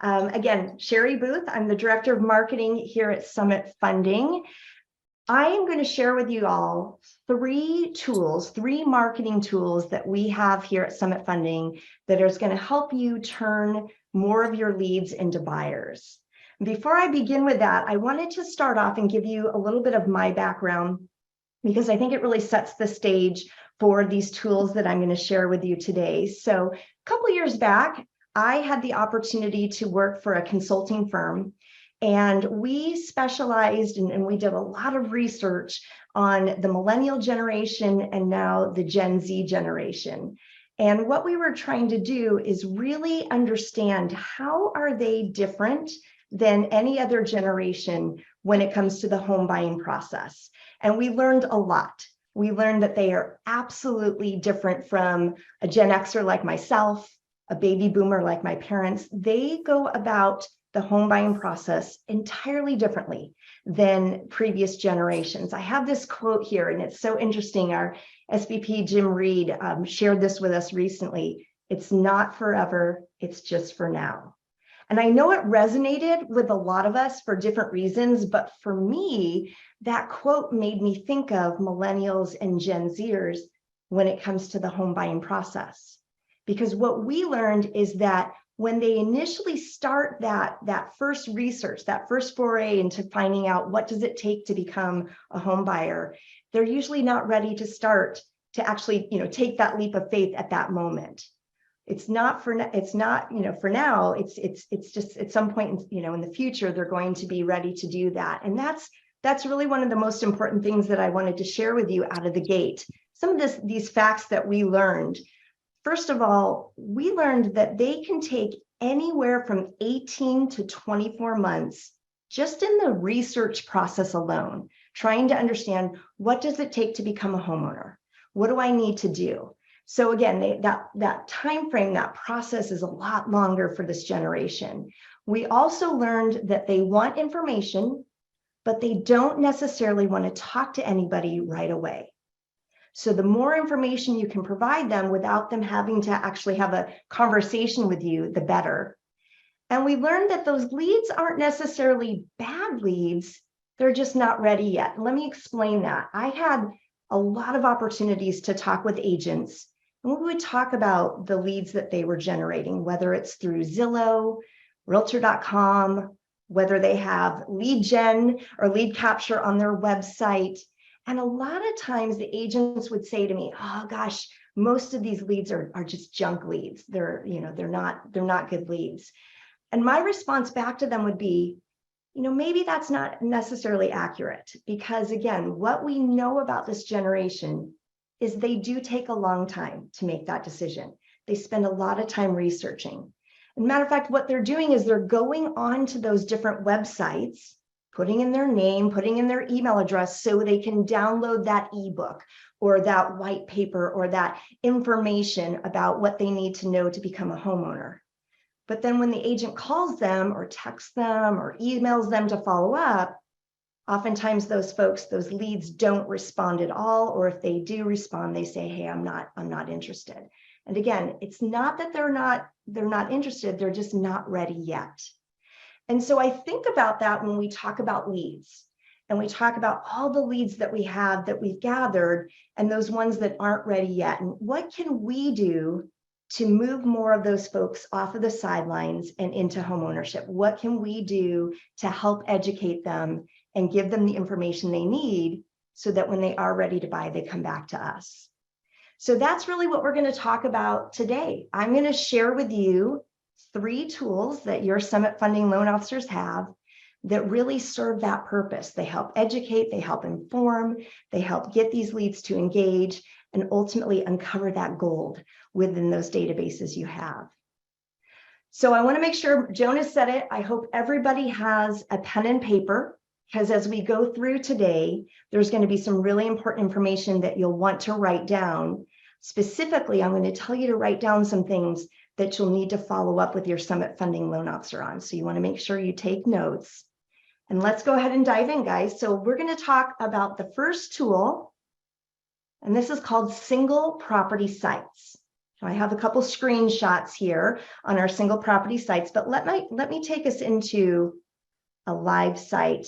Again, Cheri Booth, I'm the Director of Marketing here at Summit Funding. I am going to share with you all three marketing tools that we have here at Summit Funding that is going to help you turn more of your leads into buyers. Before I begin with that, I wanted to start off and give you a little bit of my background, because I think it really sets the stage for these tools that I'm going to share with you today. So a couple years back, I had the opportunity to work for a consulting firm, and we specialized and we did a lot of research on the millennial generation and now the Gen Z generation. And what we were trying to do is really understand how are they different than any other generation when it comes to the home buying process. And we learned a lot. We learned that they are absolutely different from a Gen Xer like myself, a baby boomer like my parents. They go about the home buying process entirely differently than previous generations. I have this quote here, and it's so interesting. Our SVP, Jim Reed, shared this with us recently. It's not forever, it's just for now. And I know it resonated with a lot of us for different reasons, but for me, that quote made me think of millennials and Gen Zers when it comes to the home buying process. Because what we learned is that when they initially start that first research, that first foray into finding out what does it take to become a home buyer, they're usually not ready to start to actually, take that leap of faith at that moment. It's not for now. It's just at some point, in the future, they're going to be ready to do that. And that's really one of the most important things that I wanted to share with you out of the gate. Some of these facts that we learned. First of all, we learned that they can take anywhere from 18 to 24 months just in the research process alone, trying to understand what does it take to become a homeowner? What do I need to do? So again, that time frame, that process is a lot longer for this generation. We also learned that they want information, but they don't necessarily want to talk to anybody right away. So the more information you can provide them without them having to actually have a conversation with you, the better. And we learned that those leads aren't necessarily bad leads, they're just not ready yet. Let me explain that. I had a lot of opportunities to talk with agents, and we would talk about the leads that they were generating, whether it's through Zillow, realtor.com, whether they have lead gen or lead capture on their website. And a lot of times the agents would say to me, oh gosh, most of these leads are just junk leads. They're not good leads. And my response back to them would be, maybe that's not necessarily accurate, because again, what we know about this generation is they do take a long time to make that decision. They spend a lot of time researching. As a matter of fact, what they're doing is they're going on to those different websites, putting in their name, putting in their email address so they can download that ebook or that white paper or that information about what they need to know to become a homeowner. But then when the agent calls them or texts them or emails them to follow up, oftentimes those leads don't respond at all, or if they do respond, they say, hey, I'm not interested. And again, it's not that they're not interested, they're just not ready yet. And so I think about that when we talk about leads, and we talk about all the leads that we have that we've gathered and those ones that aren't ready yet. And what can we do to move more of those folks off of the sidelines and into homeownership? What can we do to help educate them and give them the information they need so that when they are ready to buy, they come back to us? So that's really what we're going to talk about today. I'm going to share with you 3 tools that your Summit Funding loan officers have that really serve that purpose. They help educate, they help inform, they help get these leads to engage, and ultimately uncover that gold within those databases you have. So I want to make sure, Jonas said it, I hope everybody has a pen and paper, because as we go through today, there's going to be some really important information that you'll want to write down. Specifically, I'm going to tell you to write down some things that you'll need to follow up with your Summit Funding loan officer on. So you want to make sure you take notes. And let's go ahead and dive in, guys. So we're going to talk about the first tool, and this is called single property sites. I have a couple screenshots here on our single property sites, but let me take us into a live site.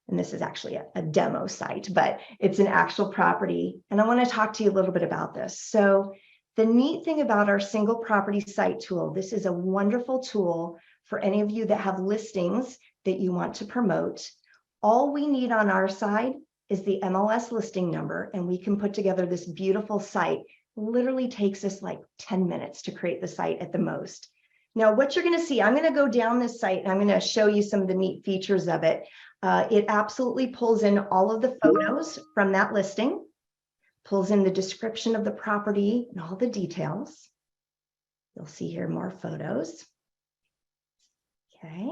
And this is actually a demo site, but it's an actual property. And I want to talk to you a little bit about this. So the neat thing about our single property site tool, this is a wonderful tool for any of you that have listings that you want to promote. All we need on our side is the MLS listing number, and we can put together this beautiful site. Literally takes us like 10 minutes to create the site at the most. Now, what you're going to see, I'm going to go down this site and I'm going to show you some of the neat features of it. It absolutely pulls in all of the photos from that listing, pulls in the description of the property and all the details. You'll see here more photos. Okay.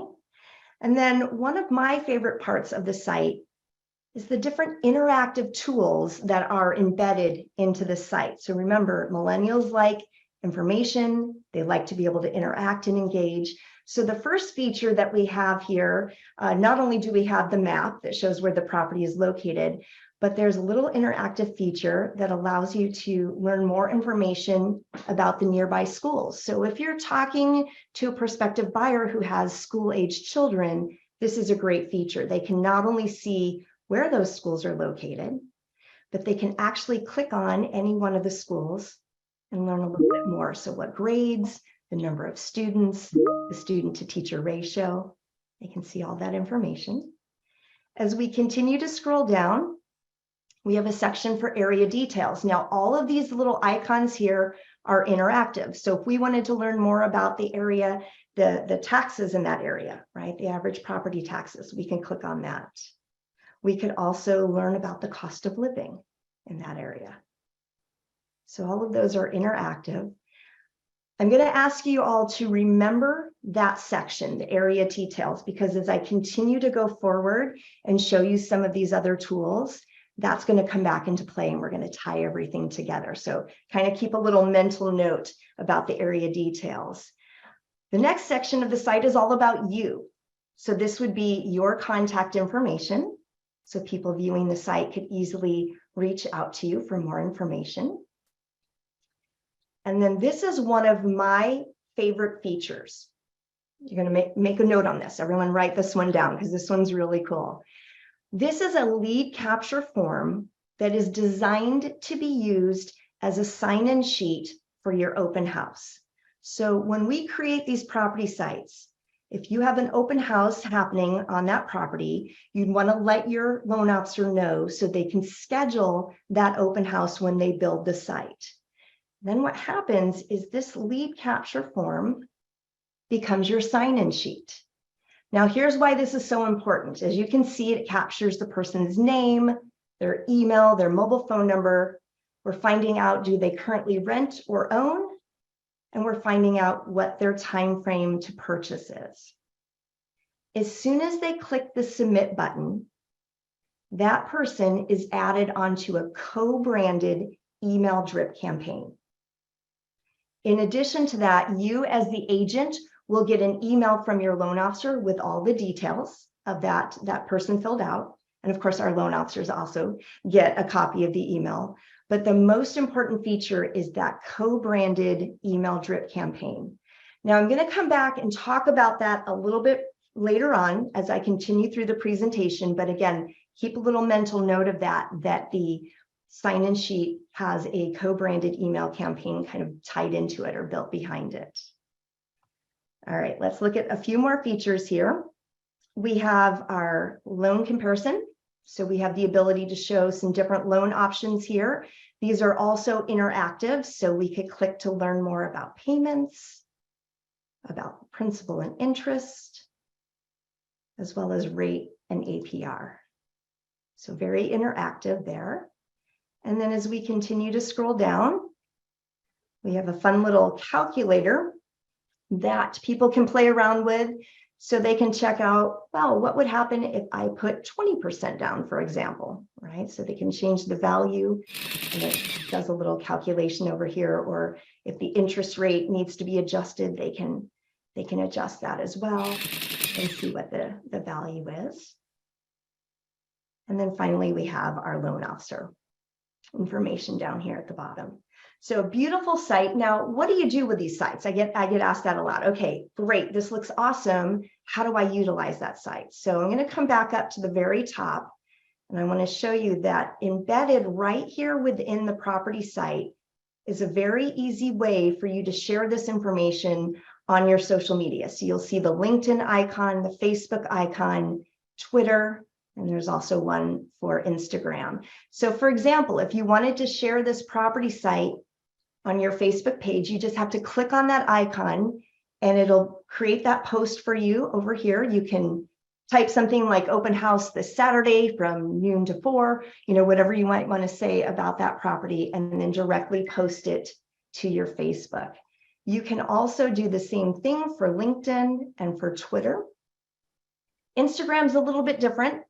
And then one of my favorite parts of the site is the different interactive tools that are embedded into the site. So remember, millennials like information, they like to be able to interact and engage. So the first feature that we have here, not only do we have the map that shows where the property is located, but there's a little interactive feature that allows you to learn more information about the nearby schools. So if you're talking to a prospective buyer who has school-aged children, this is a great feature. They can not only see where those schools are located, but they can actually click on any one of the schools and learn a little bit more. So what grades, the number of students, the student to teacher ratio, they can see all that information. As we continue to scroll down, we have a section for area details. Now, all of these little icons here are interactive. So if we wanted to learn more about the area, the taxes in that area, right? The average property taxes, we can click on that. We could also learn about the cost of living in that area. So all of those are interactive. I'm going to ask you all to remember that section, the area details, because as I continue to go forward and show you some of these other tools, that's going to come back into play and we're going to tie everything together. So kind of keep a little mental note about the area details. The next section of the site is all about you. So this would be your contact information. So people viewing the site could easily reach out to you for more information. And then this is one of my favorite features. You're going to make a note on this. Everyone write this one down because this one's really cool. This is a lead capture form that is designed to be used as a sign-in sheet for your open house. So when we create these property sites, if you have an open house happening on that property, you'd want to let your loan officer know so they can schedule that open house when they build the site. Then what happens is this lead capture form becomes your sign-in sheet. Now, here's why this is so important. As you can see, it captures the person's name, their email, their mobile phone number. We're finding out, do they currently rent or own? And we're finding out what their time frame to purchase is. As soon as they click the submit button, that person is added onto a co-branded email drip campaign. In addition to that, you as the agent will get an email from your loan officer with all the details of that person filled out. And of course, our loan officers also get a copy of the email. But the most important feature is that co-branded email drip campaign. Now, I'm going to come back and talk about that a little bit later on as I continue through the presentation. But again, keep a little mental note of that the sign-in sheet has a co-branded email campaign kind of tied into it or built behind it. All right, let's look at a few more features here. We have our loan comparison. So we have the ability to show some different loan options here. These are also interactive, so we could click to learn more about payments, about principal and interest, as well as rate and APR. So very interactive there. And then as we continue to scroll down, we have a fun little calculator that people can play around with. So they can check out, well, what would happen if I put 20% down, for example, right? So they can change the value and it does a little calculation over here. Or if the interest rate needs to be adjusted, they can adjust that as well and see what the value is. And then finally, we have our loan officer information down here at the bottom. So a beautiful site. Now, what do you do with these sites? I get asked that a lot. Okay, great. This looks awesome. How do I utilize that site? So I'm going to come back up to the very top, and I want to show you that embedded right here within the property site is a very easy way for you to share this information on your social media. So you'll see the LinkedIn icon, the Facebook icon, Twitter, and there's also one for Instagram. So for example, if you wanted to share this property site on your Facebook page, you just have to click on that icon and it'll create that post for you over here. You can type something like open house this Saturday from noon to 4, whatever you might want to say about that property, and then directly post it to your Facebook. You can also do the same thing for LinkedIn and for Twitter. Instagram's a little bit different.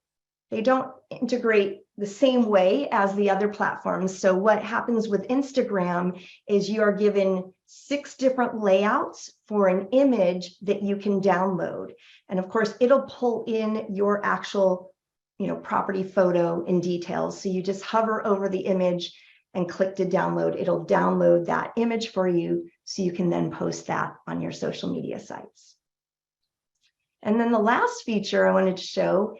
They don't integrate the same way as the other platforms. So what happens with Instagram is you are given 6 different layouts for an image that you can download. And of course, it'll pull in your actual, property photo and details. So you just hover over the image and click to download. It'll download that image for you so you can then post that on your social media sites. And then the last feature I wanted to show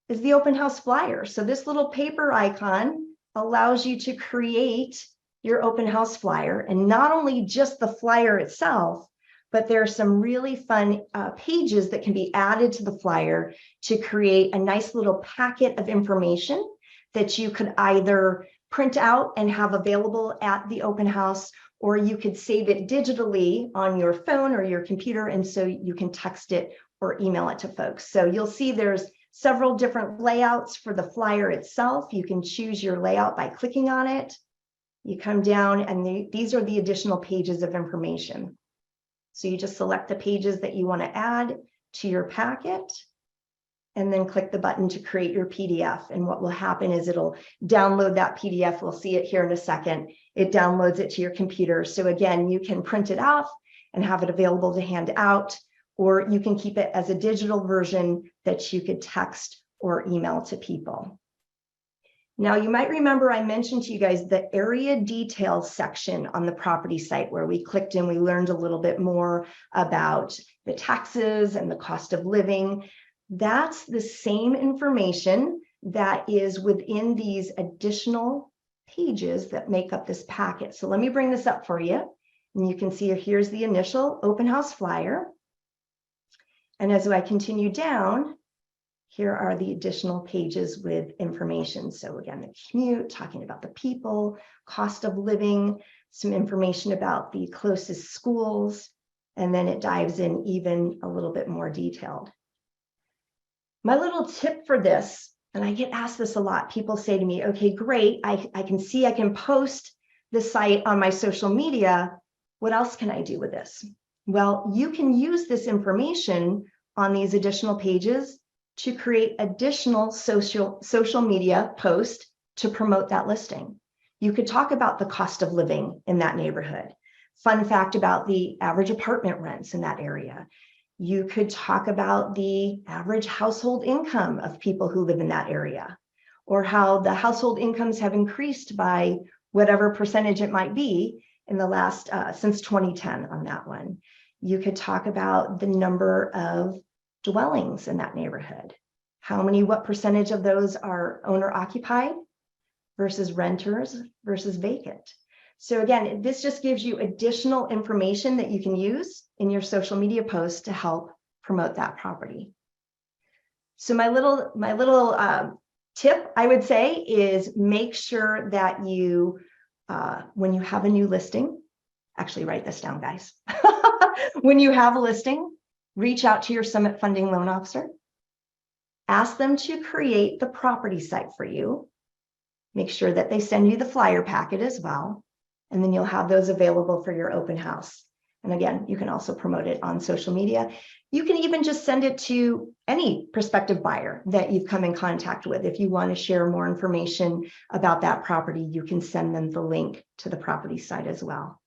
is the open house flyer. So this little paper icon allows you to create your open house flyer, and not only just the flyer itself, but there are some really fun pages that can be added to the flyer to create a nice little packet of information that you could either print out and have available at the open house, or you could save it digitally on your phone or your computer, and so you can text it or email it to folks. So you'll see there's several different layouts for the flyer itself. You can choose your layout by clicking on it. You come down and these are the additional pages of information. So you just select the pages that you want to add to your packet and then click the button to create your PDF. And what will happen is it'll download that PDF. We'll see it here in a second. It downloads it to your computer. So again, you can print it off and have it available to hand out, or you can keep it as a digital version that you could text or email to people. Now, you might remember I mentioned to you guys the area details section on the property site where we clicked and we learned a little bit more about the taxes and the cost of living. That's the same information that is within these additional pages that make up this packet. So let me bring this up for you. And you can see here's the initial open house flyer. And as I continue down, here are the additional pages with information. So again, the commute, talking about the people, cost of living, some information about the closest schools, and then it dives in even a little bit more detailed. My little tip for this, and I get asked this a lot, people say to me, okay, great, I can see I can post the site on my social media. What else can I do with this? Well, you can use this information on these additional pages to create additional social media posts to promote that listing. You could talk about the cost of living in that neighborhood. Fun fact about the average apartment rents in that area. You could talk about the average household income of people who live in that area, or how the household incomes have increased by whatever percentage it might be in the last, since 2010 on that one. You could talk about the number of dwellings in that neighborhood. What percentage of those are owner occupied versus renters versus vacant. So again, this just gives you additional information that you can use in your social media posts to help promote that property. So my little tip, I would say, is make sure that you, when you have a new listing, actually write this down, guys. When you have a listing, reach out to your Summit Funding Loan Officer. Ask them to create the property site for you. Make sure that they send you the flyer packet as well. And then you'll have those available for your open house. And again, you can also promote it on social media. You can even just send it to any prospective buyer that you've come in contact with. If you want to share more information about that property, you can send them the link to the property site as well.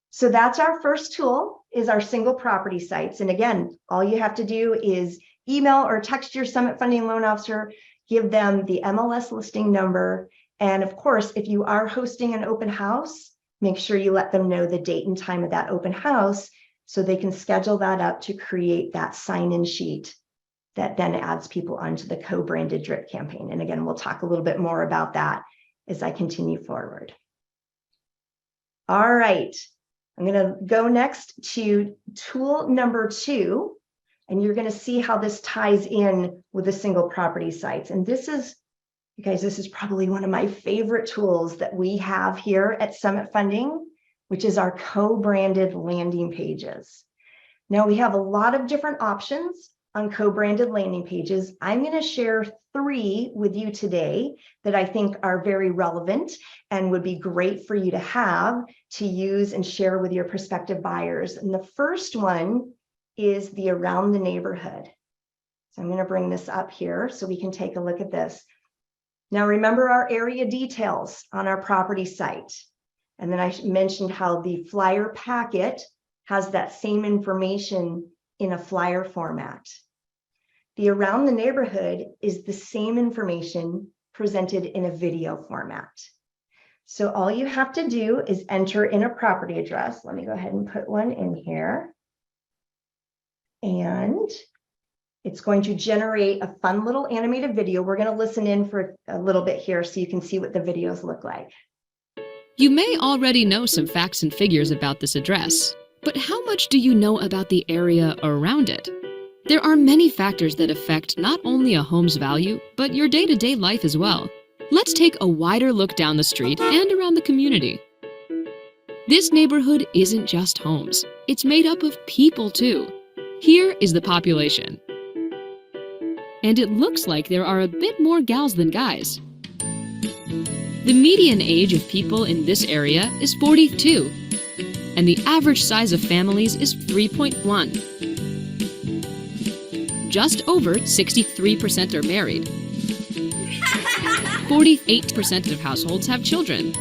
So that's our first tool, is our single property sites. And again, all you have to do is email or text your Summit Funding Loan Officer, give them the MLS listing number, And of course, if you are hosting an open house, make sure you let them know the date and time of that open house so they can schedule that up to create that sign-in sheet that then adds people onto the co-branded drip campaign. And again, we'll talk a little bit more about that as I continue forward. All right, I'm going to go next to tool number 2, and you're going to see how this ties in with the single property sites. And this is, you guys, this is probably one of my favorite tools that we have here at Summit Funding, which is our co-branded landing pages. Now we have a lot of different options on co-branded landing pages. I'm going to share 3 with you today that I think are very relevant and would be great for you to have to use and share with your prospective buyers. And the first one is the around the neighborhood. So I'm going to bring this up here so we can take a look at this. Now remember our area details on our property site. And then I mentioned how the flyer packet has that same information in a flyer format. The around the neighborhood is the same information presented in a video format. So all you have to do is enter in a property address. Let me go ahead and put one in here. And it's going to generate a fun little animated video. We're going to listen in for a little bit here so you can see what the videos look like. You may already know some facts and figures about this address, but how much do you know about the area around it? There are many factors that affect not only a home's value, but your day-to-day life as well. Let's take a wider look down the street and around the community. This neighborhood isn't just homes. It's made up of people too. Here is the population. And it looks like there are a bit more gals than guys. The median age of people in this area is 42, and the average size of families is 3.1. Just over 63% are married. 48% of households have children.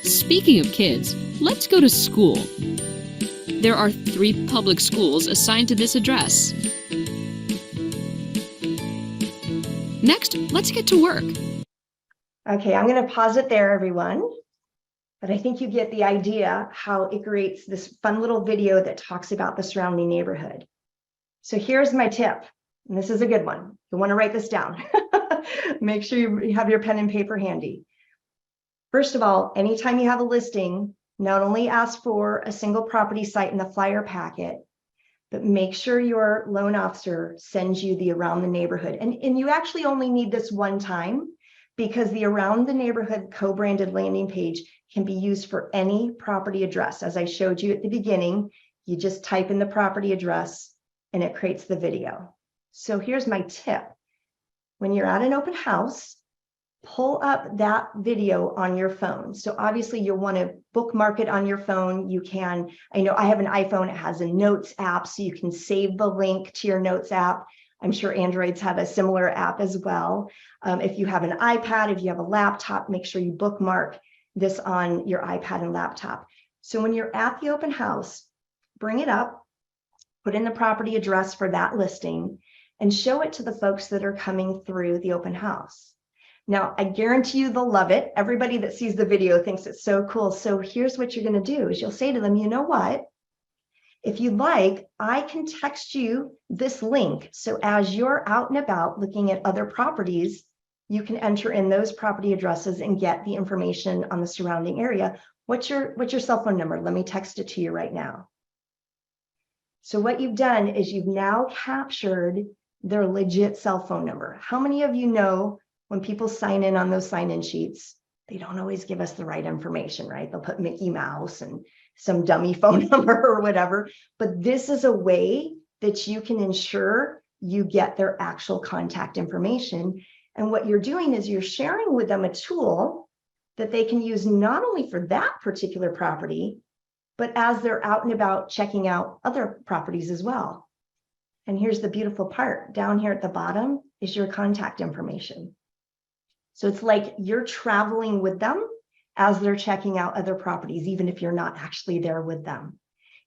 Speaking of kids, let's go to school. There are 3 public schools assigned to this address. Next, let's get to work. Okay, I'm going to pause it there, everyone. But I think you get the idea how it creates this fun little video that talks about the surrounding neighborhood. So here's my tip, and this is a good one. You want to write this down. Make sure you have your pen and paper handy. First of all, anytime you have a listing, not only ask for a single property site in the flyer packet, but make sure your loan officer sends you the around the neighborhood. And you actually only need this one time, because the around the neighborhood co-branded landing page can be used for any property address. As I showed you at the beginning, you just type in the property address and it creates the video. So here's my tip. When you're at an open house, pull up that video on your phone. So obviously you'll want to bookmark it on your phone. You can, I know I have an iPhone, it has a notes app, so you can save the link to your notes app. I'm sure Androids have a similar app as well. If you have an iPad, if you have a laptop, make sure you bookmark this on your iPad and laptop. So when you're at the open house, bring it up, put in the property address for that listing, and show it to the folks that are coming through the open house. Now, I guarantee you they'll love it. Everybody that sees the video thinks it's so cool. So here's what you're going to do is you'll say to them, you know what? If you'd like, I can text you this link. So as you're out and about looking at other properties, you can enter in those property addresses and get the information on the surrounding area. What's your cell phone number? Let me text it to you right now. So what you've done is you've now captured their legit cell phone number. How many of you know when people sign in on those sign-in sheets, they don't always give us the right information, right? They'll put Mickey Mouse and some dummy phone number or whatever. But this is a way that you can ensure you get their actual contact information. And what you're doing is you're sharing with them a tool that they can use not only for that particular property, but as they're out and about checking out other properties as well. And here's the beautiful part. Down here at the bottom is your contact information. So it's like you're traveling with them as they're checking out other properties, even if you're not actually there with them.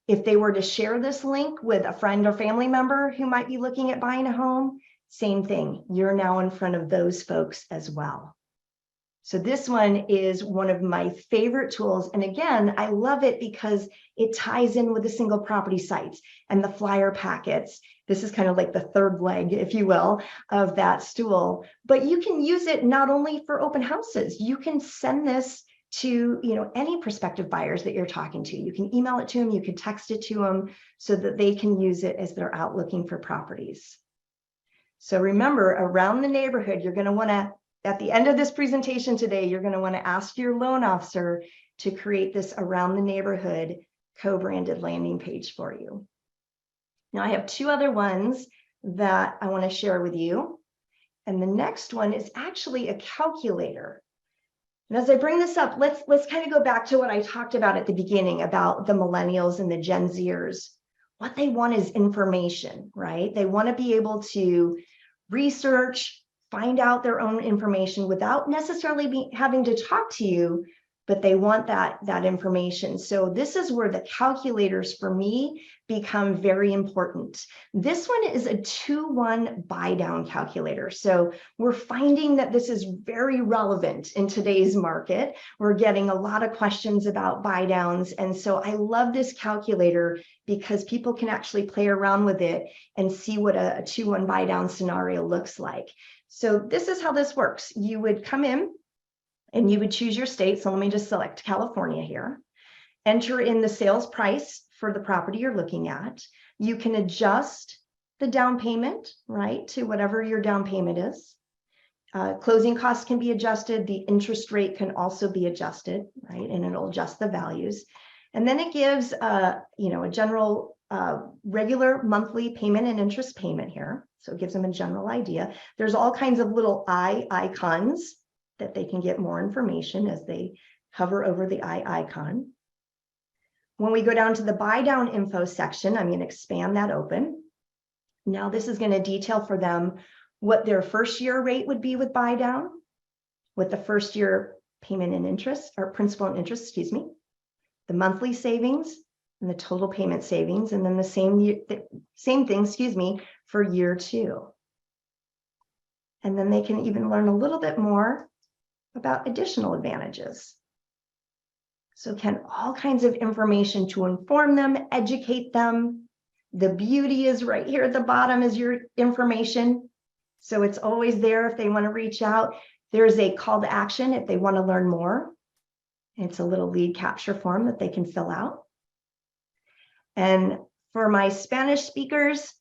If they were to share this link with a friend or family member who might be looking at buying a home, same thing. You're now in front of those folks as well. So this one is one of my favorite tools. And again, I love it because it ties in with the single property sites and the flyer packets. This is kind of like the third leg, if you will, of that stool. But you can use it not only for open houses, you can send this to any prospective buyers that you're talking to. You can email it to them, you can text it to them so that they can use it as they're out looking for properties. So remember, around the neighborhood, you're going to want to, at the end of this presentation today, you're going to want to ask your loan officer to create this around the neighborhood co-branded landing page for you. Now I have two other ones that I want to share with you. And the next one is actually a calculator. And as I bring this up, let's kind of go back to what I talked about at the beginning about the millennials and the Gen Zers. What they want is information, right? They want to be able to research, find out their own information without necessarily having to talk to you, but they want that information. So this is where the calculators for me become very important. This one is a 2-1 buy down calculator. So we're finding that this is very relevant in today's market. We're getting a lot of questions about buy downs. And so I love this calculator because people can actually play around with it and see what a 2-1 buy down scenario looks like. So this is how this works. You would come in and you would choose your state. So let me just select California here. Enter in the sales price for the property you're looking at. You can adjust the down payment, right, to whatever your down payment is. Closing costs can be adjusted. The interest rate can also be adjusted, right, and it'll adjust the values. And then it gives a general regular monthly payment and interest payment here. So it gives them a general idea. There's all kinds of little icons that they can get more information as they hover over the icon. When we go down to the buy down info section, I'm going to expand that open. Now this is going to detail for them what their first year rate would be with buy down, what the first year payment and interest, or principal and interest, excuse me, the monthly savings and the total payment savings, and then the same thing, excuse me, for year 2. And then they can even learn a little bit more about additional advantages. So can all kinds of information to inform them, educate them. The beauty is right here at the bottom is your information. So it's always there if they want to reach out. There's a call to action if they want to learn more. It's a little lead capture form that they can fill out. And for my Spanish speakers,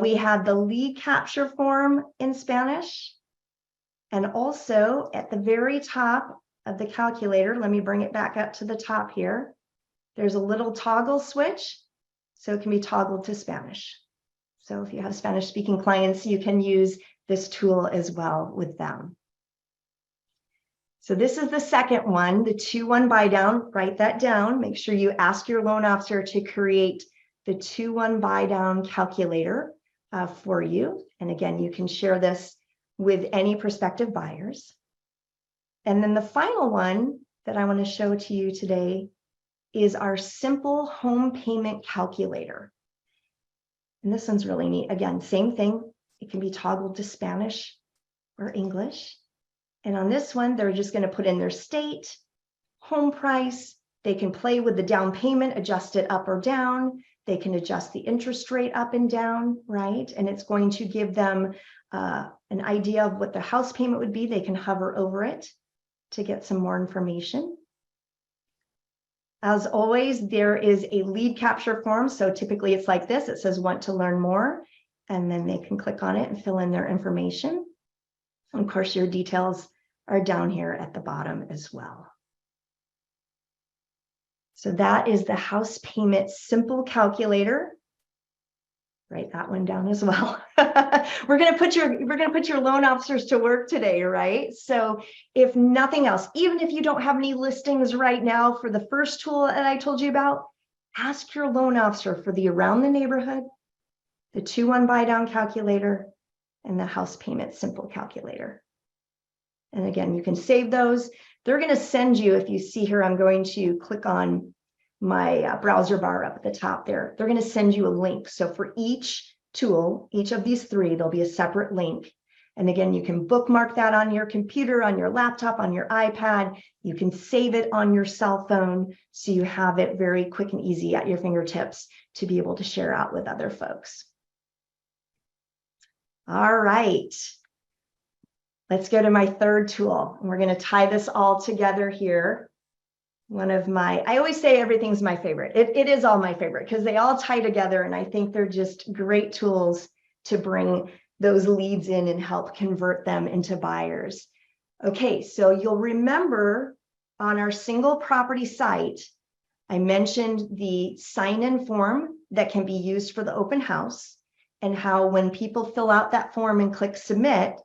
we have the lead capture form in Spanish. And also at the very top of the calculator, let me bring it back up to the top here. There's a little toggle switch, so it can be toggled to Spanish. So if you have Spanish speaking clients, you can use this tool as well with them. So this is the second one, the 2-1 buy down. Write that down. Make sure you ask your loan officer to create the 2-1 buy down calculator for you. And again, you can share this with any prospective buyers. And then the final one that I want to show to you today is our simple home payment calculator. And this one's really neat. Again, same thing. It can be toggled to Spanish or English. And on this one, they're just going to put in their state, home price. They can play with the down payment, adjust it up or down. They can adjust the interest rate up and down, right? And it's going to give them an idea of what the house payment would be. They can hover over it to get some more information. As always, there is a lead capture form. So typically it's like this. It says want to learn more, and then they can click on it and fill in their information. And of course, your details are down here at the bottom as well. So that is the house payment simple calculator. Write that one down as well. We're going to put your loan officers to work today, right? So if nothing else, even if you don't have any listings right now for the first tool that I told you about, ask your loan officer for the around the neighborhood, the 2-1 buy down calculator, and the house payment simple calculator. And again, you can save those. They're going to send you, if you see here, I'm going to click on my browser bar up at the top there. They're going to send you a link. So for each tool, each of these 3, there'll be a separate link. And again, you can bookmark that on your computer, on your laptop, on your iPad. You can save it on your cell phone so you have it very quick and easy at your fingertips to be able to share out with other folks. All right. Let's go to my third tool. And we're going to tie this all together here. I always say everything's my favorite. It is all my favorite because they all tie together, and I think they're just great tools to bring those leads in and help convert them into buyers. Okay, so you'll remember on our single property site, I mentioned the sign-in form that can be used for the open house, and how when people fill out that form and click submit,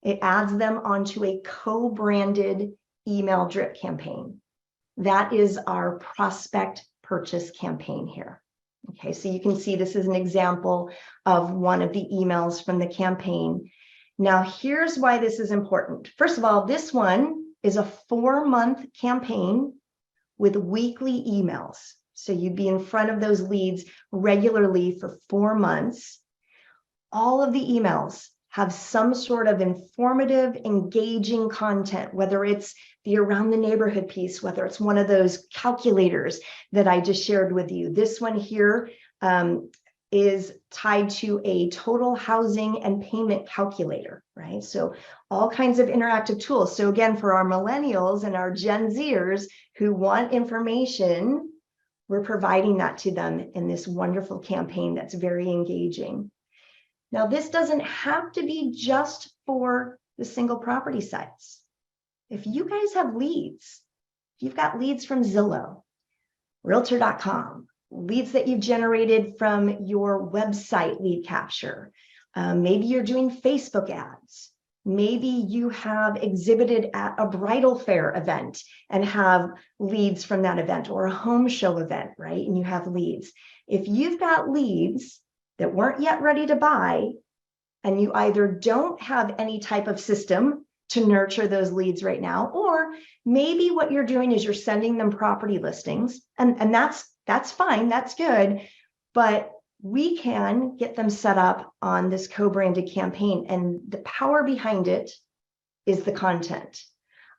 it adds them onto a co-branded email drip campaign. That is our prospect purchase campaign here. Okay, so you can see this is an example of one of the emails from the campaign. Now, here's why this is important. First of all, this one is a 4-month campaign with weekly emails. So you'd be in front of those leads regularly for 4 months. All of the emails have some sort of informative, engaging content, whether it's the around the neighborhood piece, whether it's one of those calculators that I just shared with you. This one here is tied to a total housing and payment calculator, right? So all kinds of interactive tools. So again, for our millennials and our Gen Zers who want information, we're providing that to them in this wonderful campaign that's very engaging. Now, this doesn't have to be just for the single property sites. If you guys have leads, if you've got leads from Zillow, realtor.com, leads that you've generated from your website lead capture, maybe you're doing Facebook ads, maybe you have exhibited at a bridal fair event and have leads from that event, or a home show event, right? And you have leads. If you've got leads that weren't yet ready to buy, and you either don't have any type of system to nurture those leads right now, or maybe what you're doing is you're sending them property listings, and that's fine, that's good, but we can get them set up on this co-branded campaign, and the power behind it is the content.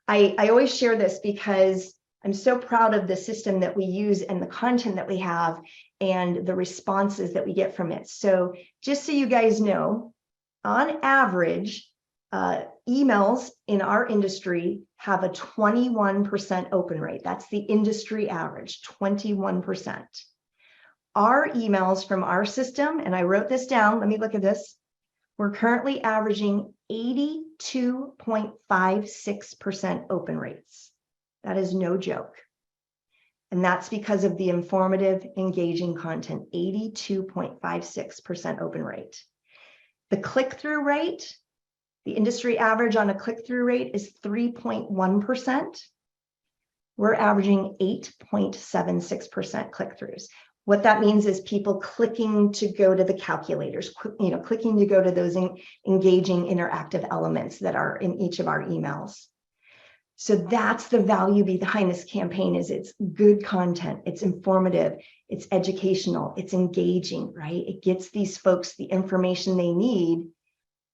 I always share this because I'm so proud of the system that we use and the content that we have and the responses that we get from it. So just so you guys know, on average, emails in our industry have a 21% open rate. That's the industry average, 21%. Our emails from our system, and I wrote this down, let me look at this. We're currently averaging 82.56% open rates. That is no joke. And that's because of the informative, engaging content, 82.56% open rate. The click-through rate, the industry average on a click-through rate is 3.1%. We're averaging 8.76% click-throughs. What that means is people clicking to go to the calculators, clicking to go to those engaging interactive elements that are in each of our emails. So that's the value behind this campaign, is it's good content, it's informative, it's educational, it's engaging, right? It gets these folks the information they need.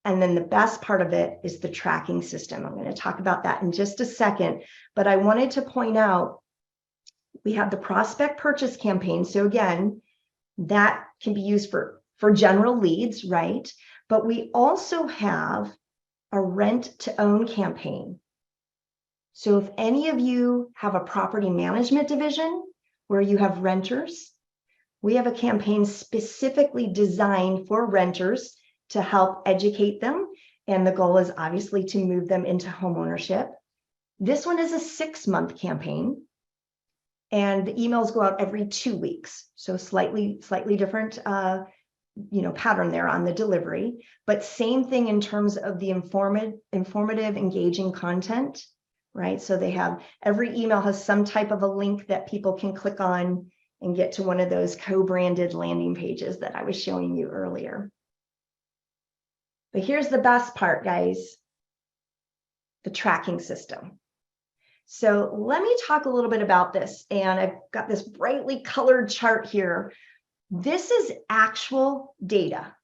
And then the best part of it is the tracking system. I'm going to talk about that in just a second, but I wanted to point out we have the prospect purchase campaign. So again, that can be used for general leads, right? But we also have a rent to own campaign. So if any of you have a property management division where you have renters, we have a campaign specifically designed for renters to help educate them. And the goal is obviously to move them into homeownership. This one is a 6-month campaign. And the emails go out every 2 weeks. So slightly different pattern there on the delivery, but same thing in terms of the informative, engaging content, right? So they have, every email has some type of a link that people can click on and get to one of those co-branded landing pages that I was showing you earlier. But here's the best part, guys, the tracking system. So let me talk a little bit about this. And I've got this brightly colored chart here. This is actual data.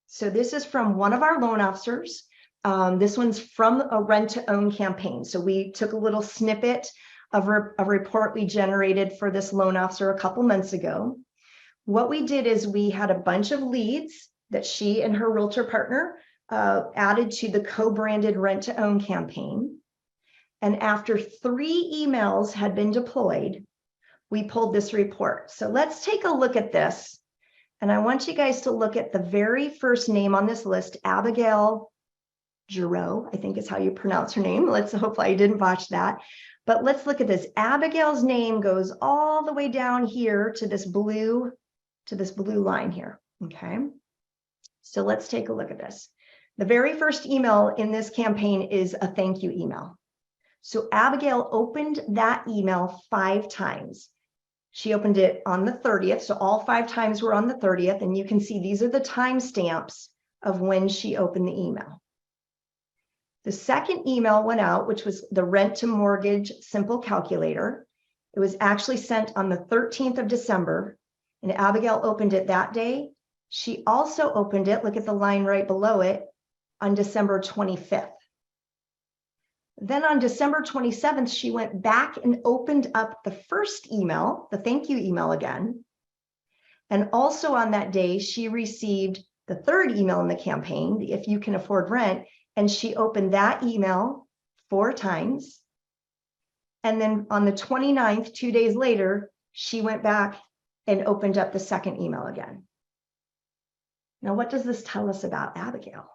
So this is from one of our loan officers This one's from a rent-to-own campaign. So we took a little snippet of a report we generated for this loan officer a couple months ago. What we did is we had a bunch of leads that she and her realtor partner added to the co-branded rent-to-own campaign. And after 3 emails had been deployed, we pulled this report. So let's take a look at this. And I want you guys to look at the very first name on this list, Abigail Giroux, I think is how you pronounce her name. Hopefully I didn't botch that. But let's look at this. Abigail's name goes all the way down here to this blue line here. Okay. So let's take a look at this. The very first email in this campaign is a thank you email. So Abigail opened that email 5 times. She opened it on the 30th. So all 5 times were on the 30th. And you can see these are the timestamps of when she opened the email. The second email went out, which was the rent to mortgage simple calculator. It was actually sent on the 13th of December, and Abigail opened it that day. She also opened it, look at the line right below it, on December 25th. Then on December 27th, she went back and opened up the first email, the thank you email again. And also on that day, she received the 3rd email in the campaign, the if you can afford rent, and she opened that email 4 times. And then on the 29th, 2 days later, she went back and opened up the 2nd email again. Now, what does this tell us about Abigail?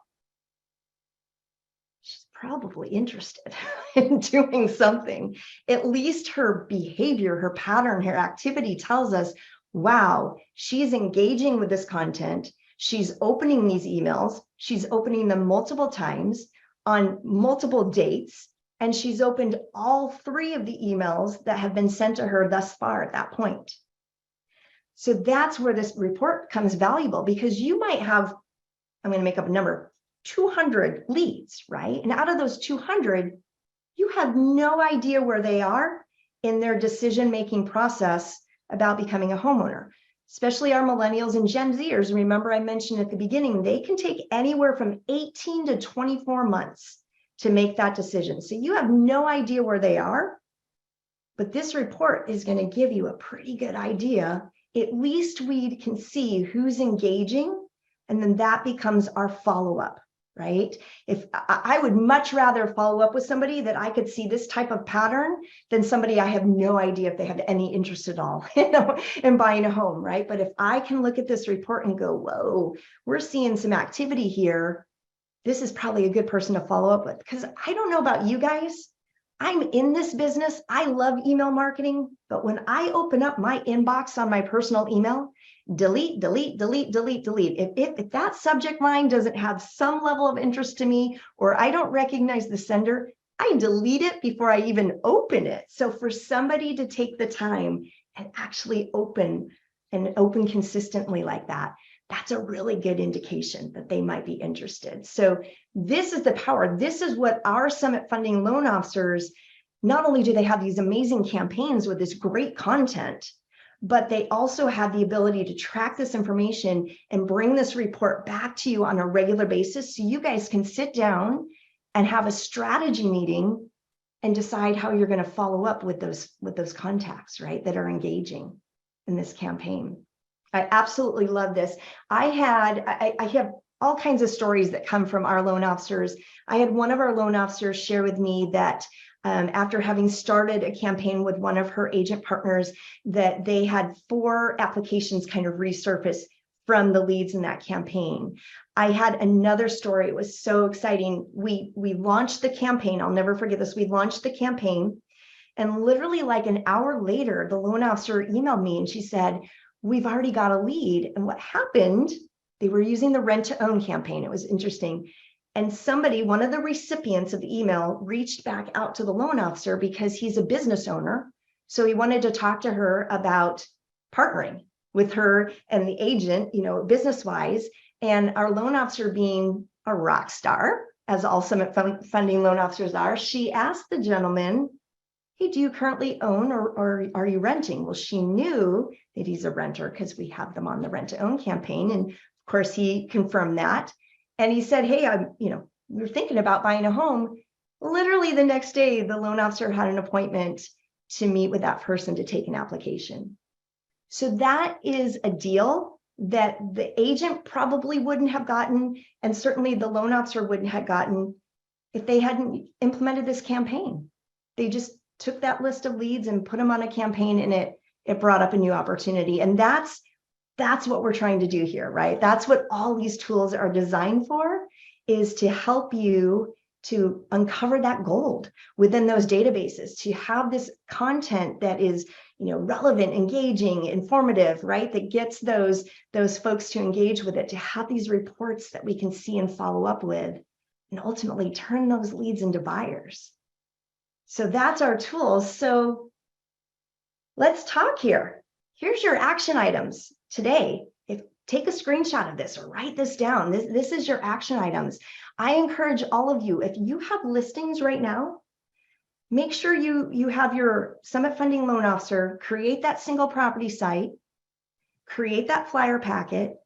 She's probably interested in doing something. At least her behavior, her pattern, her activity tells us, wow, she's engaging with this content. She's opening these emails. She's opening them multiple times on multiple dates. And she's opened all 3 of the emails that have been sent to her thus far at that point. So that's where this report becomes valuable, because you might have, I'm going to make up a number, 200 leads, right? And out of those 200, you have no idea where they are in their decision-making process about becoming a homeowner. Especially our millennials and Gen Zers. Remember, I mentioned at the beginning, they can take anywhere from 18 to 24 months to make that decision. So you have no idea where they are, but this report is going to give you a pretty good idea. At least we can see who's engaging, and then that becomes our follow-up, right? If I would much rather follow up with somebody that I could see this type of pattern than somebody I have no idea if they have any interest at all, in buying a home, right? But if I can look at this report and go, whoa, we're seeing some activity here, this is probably a good person to follow up with. Because I don't know about you guys, I'm in this business. I love email marketing, but when I open up my inbox on my personal email, delete, delete, delete, delete, delete. If that subject line doesn't have some level of interest to me, or I don't recognize the sender, I delete it before I even open it. So for somebody to take the time and actually open consistently like that, that's a really good indication that they might be interested. So this is the power. This is what our Summit Funding loan officers, not only do they have these amazing campaigns with this great content, but they also have the ability to track this information and bring this report back to you on a regular basis, so you guys can sit down and have a strategy meeting and decide how you're going to follow up with those contacts, right, that are engaging in this campaign. I absolutely love this. I have all kinds of stories that come from our loan officers. I had one of our loan officers share with me that after having started a campaign with one of her agent partners, that they had 4 applications kind of resurface from the leads in that campaign. I had another story. It was so exciting. We launched the campaign. I'll never forget this. We launched the campaign, and literally like an hour later, the loan officer emailed me and she said, we've already got a lead. And what happened, they were using the rent to own campaign. It was interesting. And somebody, one of the recipients of the email, reached back out to the loan officer because he's a business owner. So he wanted to talk to her about partnering with her and the agent, business-wise. And our loan officer, being a rock star, as all Summit Funding loan officers are, she asked the gentleman, hey, do you currently own or are you renting? Well, she knew that he's a renter because we have them on the rent to own campaign. And of course, he confirmed that. And he said, hey, were thinking about buying a home, literally the next day, the loan officer had an appointment to meet with that person to take an application. So that is a deal that the agent probably wouldn't have gotten, and certainly the loan officer wouldn't have gotten if they hadn't implemented this campaign. They just took that list of leads and put them on a campaign, and it brought up a new opportunity. And that's what we're trying to do here, right? That's what all these tools are designed for, is to help you to uncover that gold within those databases, to have this content that is, relevant, engaging, informative, right? That gets those folks to engage with it, to have these reports that we can see and follow up with, and ultimately turn those leads into buyers. So that's our tools. So let's talk here. Here's your action items today. Take a screenshot of this or write this down. This is your action items. I encourage all of you, if you have listings right now, make sure you have your Summit Funding Loan Officer create that single property site, create that flyer packet,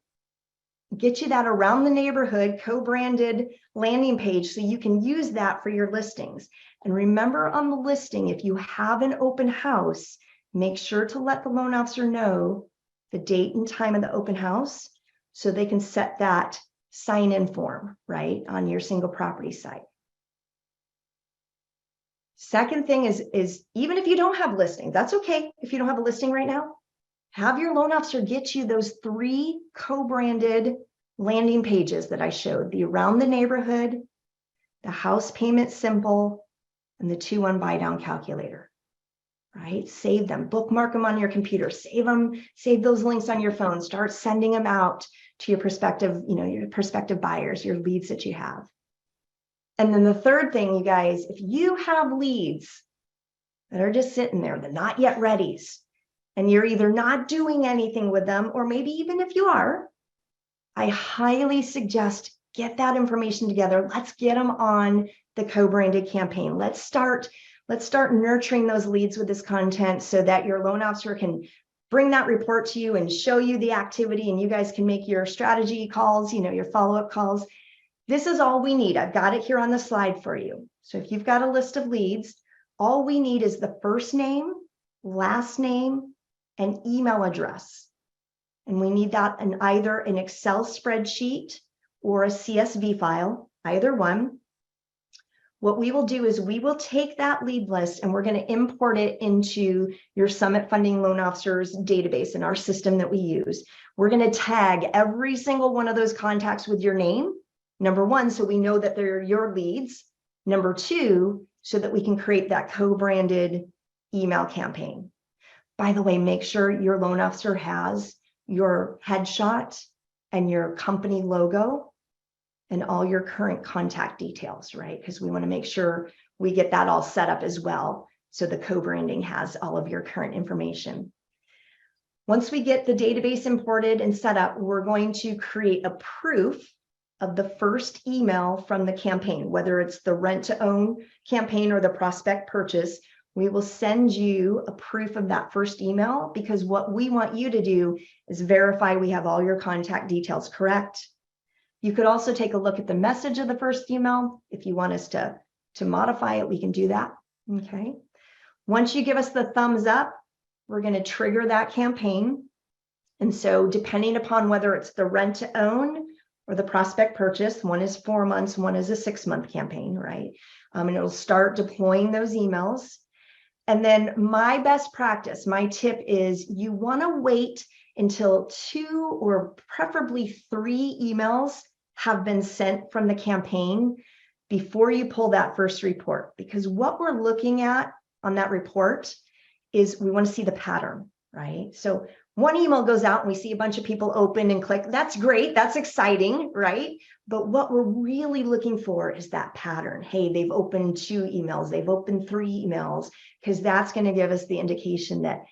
get you that around the neighborhood co-branded landing page so you can use that for your listings. And remember, on the listing, if you have an open house, make sure to let the loan officer know the date and time of the open house so they can set that sign-in form, right, on your single property site. Second thing is even if you don't have listings, that's okay. If you don't have a listing right now, have your loan officer get you those 3 co-branded landing pages that I showed, the around the neighborhood, the house payment simple, and the 2-1 buy down calculator. Right? Save them, bookmark them on your computer, save them, save those links on your phone, start sending them out to your prospective, your prospective buyers, your leads that you have. And then the third thing, you guys, if you have leads that are just sitting there, they're not yet readies, and you're either not doing anything with them, or maybe even if you are, I highly suggest get that information together. Let's get them on the co-branded campaign. Let's start nurturing those leads with this content so that your loan officer can bring that report to you and show you the activity, and you guys can make your strategy calls, your follow-up calls. This is all we need. I've got it here on the slide for you. So if you've got a list of leads, all we need is the first name, last name, and email address. And we need that in either an Excel spreadsheet or a CSV file, either one. What we will do is we will take that lead list and we're going to import it into your Summit Funding Loan Officers database in our system that we use. We're going to tag every single one of those contacts with your name, number 1, so we know that they're your leads. Number 2, so that we can create that co-branded email campaign. By the way, make sure your loan officer has your headshot and your company logo and all your current contact details, right? Because we want to make sure we get that all set up as well. So the co-branding has all of your current information. Once we get the database imported and set up, we're going to create a proof of the first email from the campaign, whether it's the rent to own campaign or the prospect purchase. We will send you a proof of that first email, because what we want you to do is verify we have all your contact details correct. You could also take a look at the message of the first email. If you want us to modify it, we can do that. Okay. Once you give us the thumbs up, we're going to trigger that campaign. And so depending upon whether it's the rent to own or the prospect purchase, one is 4 months, one is a 6-month campaign, right? And it'll start deploying those emails. And then my best practice, my tip is you want to wait until 2 or preferably 3 emails have been sent from the campaign before you pull that first report. Because what we're looking at on that report is we want to see the pattern, right? So one email goes out and we see a bunch of people open and click. That's great. That's exciting, right? But what we're really looking for is that pattern. Hey, they've opened 2 emails. They've opened 3 emails, because that's going to give us the indication that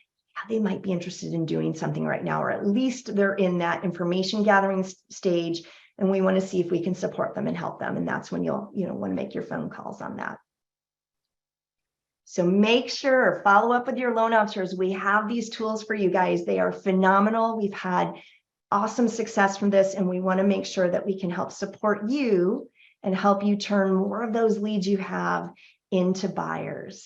they might be interested in doing something right now, or at least they're in that information gathering stage, and we want to see if we can support them and help them. And that's when you'll want to make your phone calls on that. So make sure, follow up with your loan officers. We have these tools for you guys. They are phenomenal. We've had awesome success from this, and we want to make sure that we can help support you and help you turn more of those leads you have into buyers.